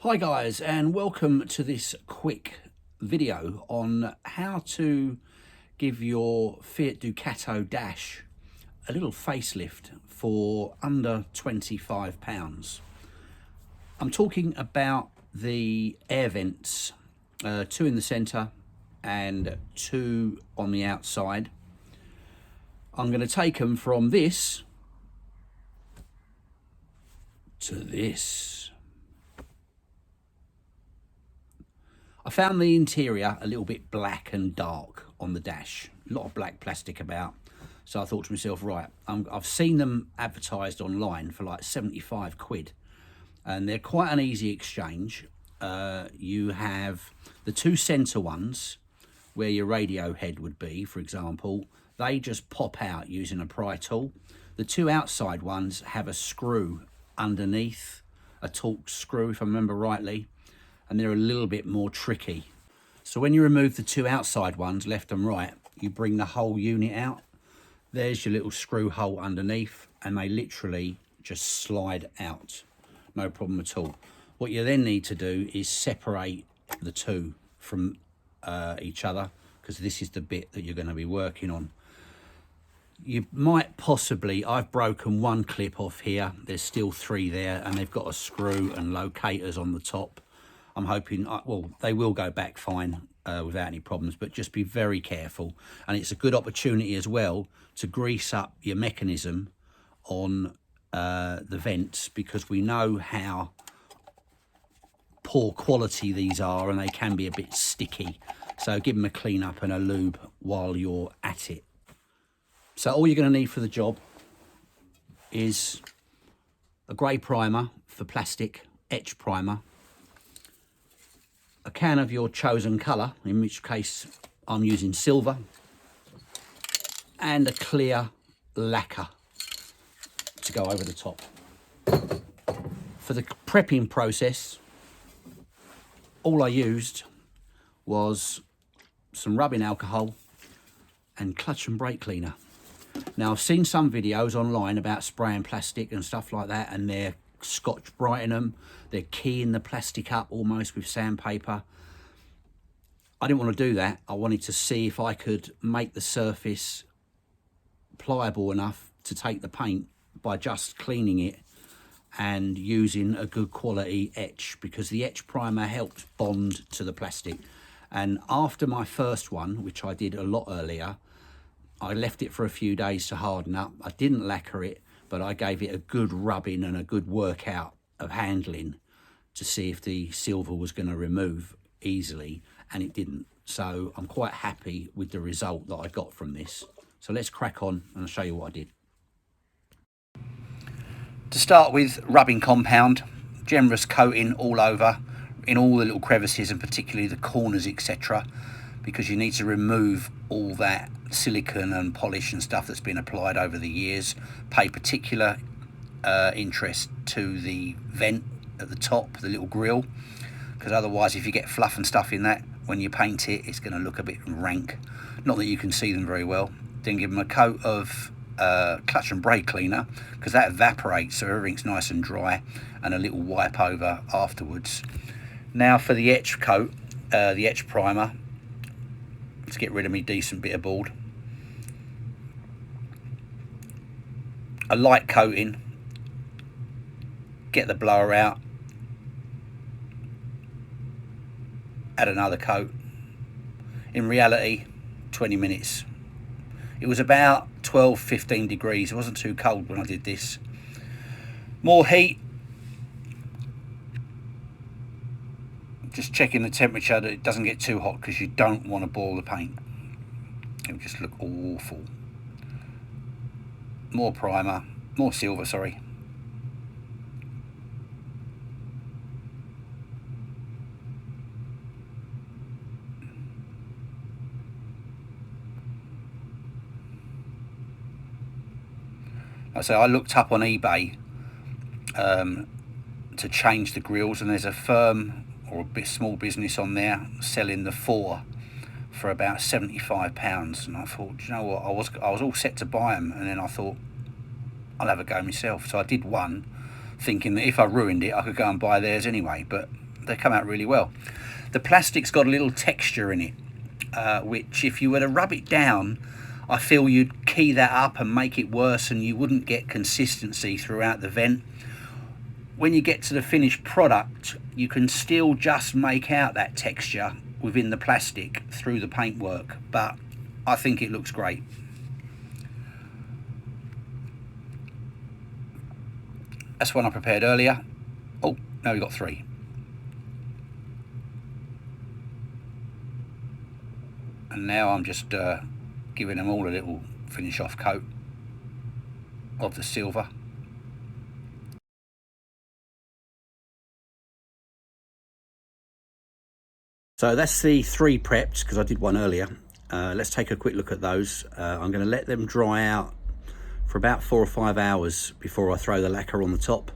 Hi guys, and welcome to this quick video on how to give your Fiat Ducato Dash a little facelift for under £25. I'm talking about the air vents, two in the centre and two on the outside. I'm going to take them from this to this. I found the interior a little bit black and dark on the dash, a lot of black plastic about. So I thought to myself, right, I've seen them advertised online for like 75 quid, and they're quite an easy exchange. You have the two centre ones where your radio head would be, for example. They just pop out using a pry tool. The two outside ones have a screw underneath, a Torx screw if I remember rightly, and they're a little bit more tricky. So when you remove the two outside ones, left and right, you bring the whole unit out. There's your little screw hole underneath, and they literally just slide out. No problem at all. What you then need to do is separate the two from each other, because this is the bit that you're going to be working on. You might possibly, I've broken one clip off here, there's still three there, and they've got a screw and locators on the top. I'm hoping, well, they will go back fine without any problems, but just be very careful. And it's a good opportunity as well to grease up your mechanism on the vents, because we know how poor quality these are and they can be a bit sticky. So give them a clean up and a lube while you're at it. So all you're going to need for the job is a grey primer for plastic, etch primer, a can of your chosen colour, in which case I'm using silver, and a clear lacquer to go over the top. For the prepping process, all I used was some rubbing alcohol and clutch and brake cleaner. Now, I've seen some videos online about spraying plastic and stuff like that, and they're Scotch Brighting them, they're keying the plastic up almost with sandpaper. I didn't want to do that. I wanted to see if I could make the surface pliable enough to take the paint by just cleaning it and using a good quality etch, because the etch primer helps bond to the plastic. And after my first one, which I did a lot earlier, I left it for a few days to harden up. I didn't lacquer it, but I gave it a good rubbing and a good workout of handling to see if the silver was going to remove easily, and it didn't. So I'm quite happy with the result that I got from this. So let's crack on and I'll show you what I did. To start with, rubbing compound, generous coating all over, in all the little crevices and particularly the corners, etc., because you need to remove all that silicone and polish and stuff that's been applied over the years. Pay particular interest to the vent at the top, the little grill, because otherwise if you get fluff and stuff in that, when you paint it, it's going to look a bit rank. Not that you can see them very well. Then give them a coat of clutch and brake cleaner, because that evaporates so everything's nice and dry, and a little wipe over afterwards. Now for the etch coat, the etch primer, to get rid of me decent bit of board. A light coating, get the blower out, add another coat. In reality, 20 minutes. It was about 12-15 degrees. It wasn't too cold when I did this. More heat. Just checking the temperature that it doesn't get too hot, because you don't want to boil the paint. It will just look awful. More primer, more silver, sorry. I looked up on eBay to change the grills, and there's a firm or a bit small business on there selling the 4 for about £75, and I thought, you know what, I was all set to buy them, and then I thought I'll have a go myself. So I did one, thinking that if I ruined it I could go and buy theirs anyway, but they come out really well. The plastic's got a little texture in it, which if you were to rub it down, I feel you'd key that up and make it worse, and you wouldn't get consistency throughout the vent. When you get to the finished product, you can still just make out that texture within the plastic through the paintwork, but I think it looks great. That's one I prepared earlier. Oh, now we've got 3. And now I'm just giving them all a little finish off coat of the silver. So that's the 3 prepped, because I did one earlier. Let's take a quick look at those. I'm going to let them dry out for about 4 or 5 hours before I throw the lacquer on the top.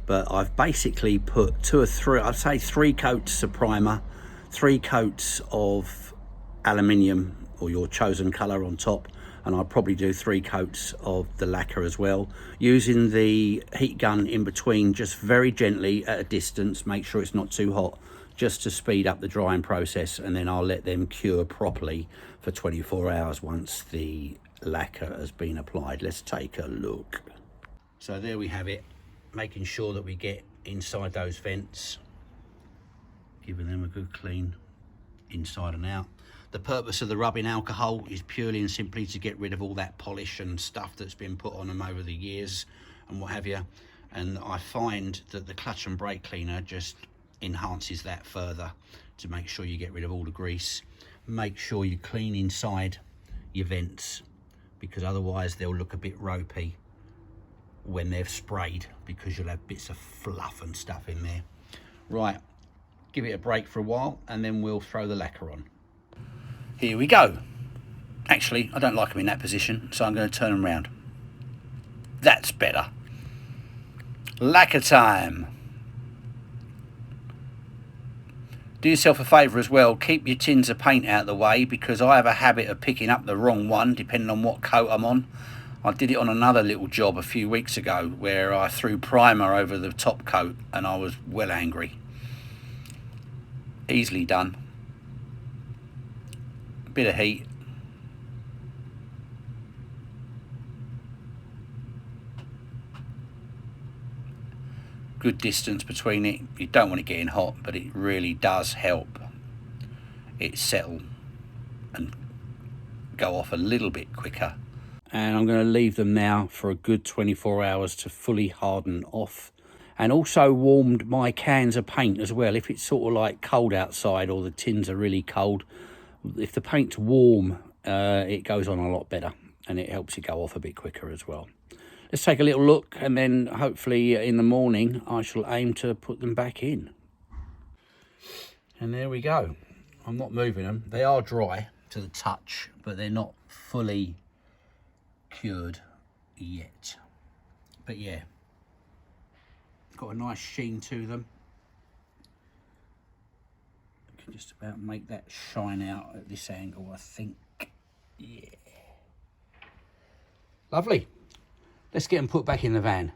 But I've basically put 2 or 3, I'd say 3 coats of primer, 3 coats of aluminium or your chosen colour on top, and I'll probably do 3 coats of the lacquer as well, using the heat gun in between, just very gently at a distance, make sure it's not too hot, just to speed up the drying process, and then I'll let them cure properly for 24 hours once the lacquer has been applied. Let's take a look. So there we have it, making sure that we get inside those vents, giving them a good clean inside and out. The purpose of the rubbing alcohol is purely and simply to get rid of all that polish and stuff that's been put on them over the years and what have you. And I find that the clutch and brake cleaner just enhances that further to make sure you get rid of all the grease. Make sure you clean inside your vents, because otherwise they'll look a bit ropey when they've sprayed, because you'll have bits of fluff and stuff in there. Right, give it a break for a while and then we'll throw the lacquer on. Here we go. Actually, I don't like them in that position, so I'm going to turn them round. That's better. Lacquer time. Do yourself a favour as well, keep your tins of paint out of the way, because I have a habit of picking up the wrong one depending on what coat I'm on. I did it on another little job a few weeks ago where I threw primer over the top coat and I was well angry. Easily done. A bit of heat. Good distance between it. You don't want it getting hot, but it really does help it settle and go off a little bit quicker. And I'm going to leave them now for a good 24 hours to fully harden off. And also warmed my cans of paint as well. If it's sort of like cold outside or the tins are really cold, if the paint's warm, it goes on a lot better and it helps it go off a bit quicker as well. Let's take a little look, and then hopefully in the morning I shall aim to put them back in. And there we go. I'm not moving them. They are dry to the touch, but they're not fully cured yet. But yeah, got a nice sheen to them. I can just about make that shine out at this angle, I think. Yeah. Lovely. Let's get them put back in the van.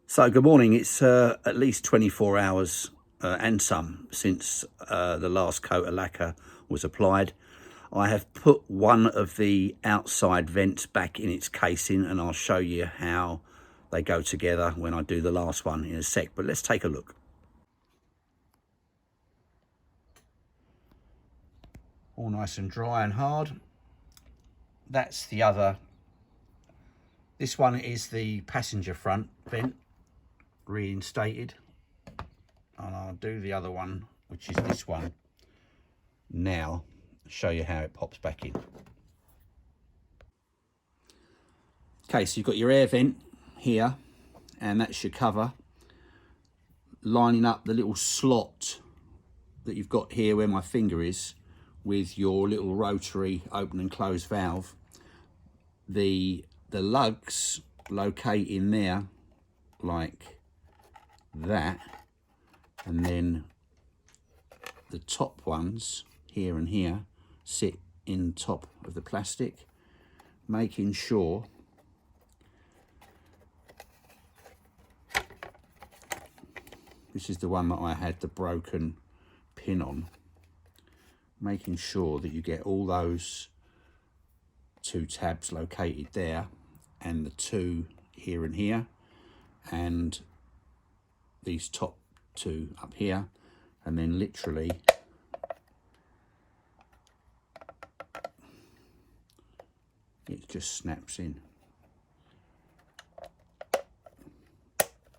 So good morning. It's at least 24 hours and some since the last coat of lacquer was applied. I have put one of the outside vents back in its casing, and I'll show you how they go together when I do the last one in a sec, but let's take a look. All nice and dry and hard. That's the other. This one is the passenger front vent, reinstated. And I'll do the other one, which is this one, now, show you how it pops back in. Okay, so you've got your air vent here, and that's your cover, lining up the little slot that you've got here where my finger is with your little rotary open and close valve. The lugs locate in there like that, and then the top ones here and here sit in top of the plastic, making sure This is the one that I had the broken pin on. Making sure that you get all those 2 tabs located there, and the 2 here and here, and these top 2 up here, and then literally it just snaps in.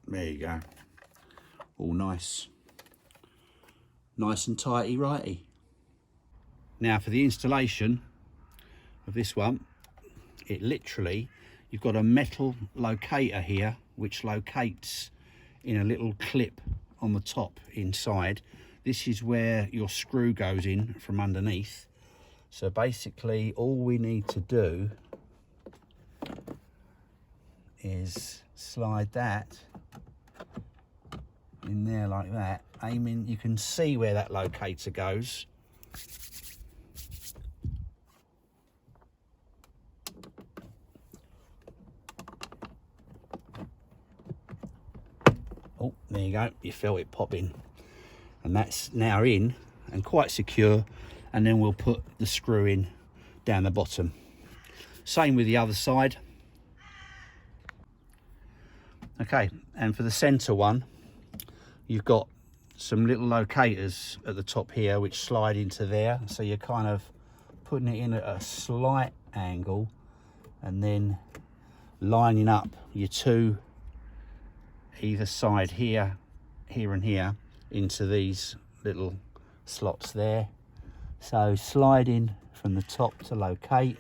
There you go. All nice and tighty righty. Now for the installation of this one, it literally, you've got a metal locator here which locates in a little clip on the top inside. This is where your screw goes in from underneath. So basically all we need to do is slide that in there like that, aiming, you can see where that locator goes. Oh, there you go, you felt it pop in. And that's now in and quite secure, and then we'll put the screw in down the bottom. Same with the other side. Okay, and for the center one, you've got some little locators at the top here which slide into there, so you're kind of putting it in at a slight angle and then lining up your 2 either side here and here into these little slots there. So slide in from the top to locate.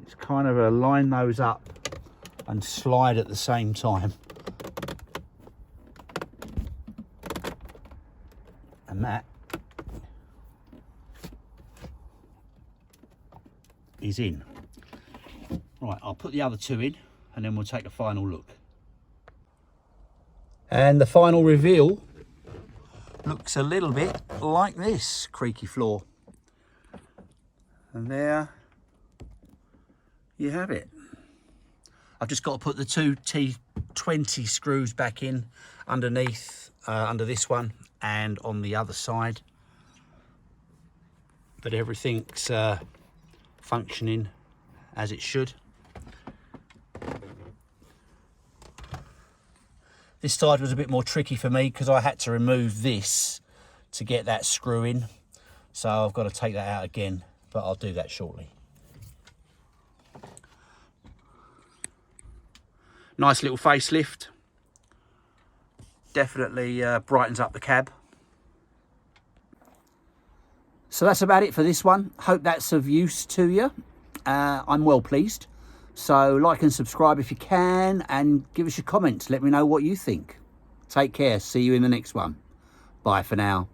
It's kind of a line those up and slide at the same time. And that is in. Right, I'll put the other 2 in and then we'll take a final look. And the final reveal looks a little bit like this creaky floor. And there you have it. I've just got to put the 2 T20 screws back in underneath, under this one and on the other side. But everything's functioning as it should. This side was a bit more tricky for me because I had to remove this to get that screw in. So I've got to take that out again, but I'll do that shortly. Nice little facelift. Definitely brightens up the cab. So that's about it for this one. Hope that's of use to you. I'm well pleased. So like and subscribe if you can, and give us your comments. Let me know what you think. Take care. See you in the next one. Bye for now.